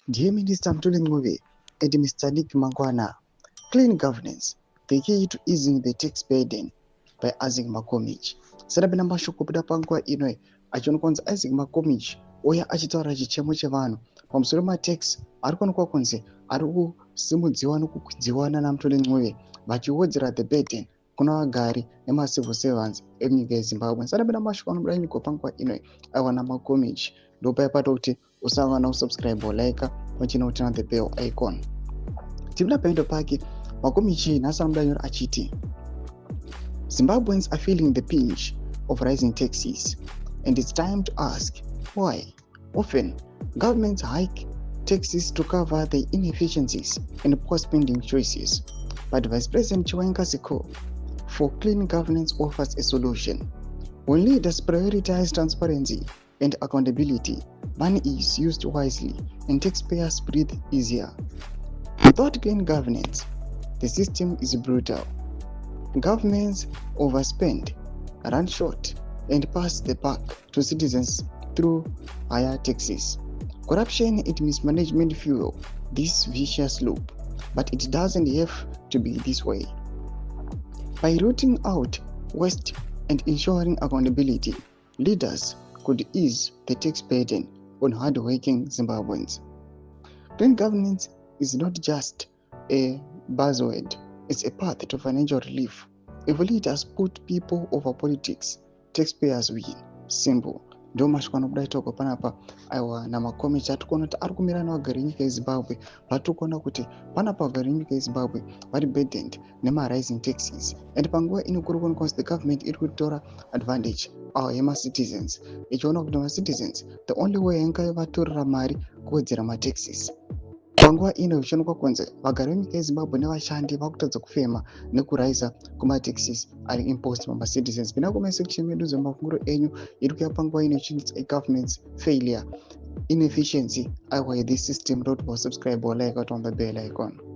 Dear Minister Mtuli Ngube and Mr. Nick Mangwana, clean governance, the key to easing the tax burden by Isaac Makomich. Sarabina mashoko kuda pangwa inwe achinokonza Isaac Makomich oya achitaura chichemo chevanhu pamusoro matax ari kuonekwa kunzi ari kusimudziwa nokukwidziwana naMutuli Ngube vachiwedzera the burden kuna vagari nemacivil servants enyika yeZimbabwe. Sarabina mashoko anobuda nyika pangwa inwe awana Makomich ndopayapata kuti usavana usubscribe like pachina kuti the bell icon. Tibula pendo pake Makomichi nasamudanyoro achiti Zimbabweans are feeling the pinch of rising taxes and it's time to ask why. Often governments hike taxes to cover the inefficiencies and poor spending choices, but Vice President Chiwenga Siko for clean governance offers a solution. When leaders prioritize transparency and accountability, money is used wisely and taxpayers breathe easier. Without clean governance, the system is brutal. Governments overspend, run short, and pass the buck to citizens through higher taxes. Corruption and mismanagement fuel this vicious loop, but it doesn't have to be this way. By rooting out waste and ensuring accountability, leaders could ease the tax burden on hard-working Zimbabweans. Clean governance is not just a buzzword, it's a path to financial relief. If leaders put people over politics, taxpayers win. Simple. Ndio mashoko anobuda itoko panapa aiwa naMakomich atikuona kuti ari kumirana vagari venyika yeZimbabwe vatikuona kuti panapa vagari venyika yeZimbabwe vari burdened nemarising taxes and panguva ino kuri kuonekwa kuti the government iri kutora advantage yemacitizens ichiona kuti macitizens the only way yangavatorera mari kuwedzera mataxes. Panguva ino zvichionekwa kunzi vagari venyika yeZimbabwe nevashandi vakutadza kufema nekuraisa kumataxes ari imposed pamacitizens. Pina kumasection medu dzemafunguro enyu iri kuya panguva ino ichinzi government's failure, inefficiency aiwa this system. Don't subscribe or like on the bell icon.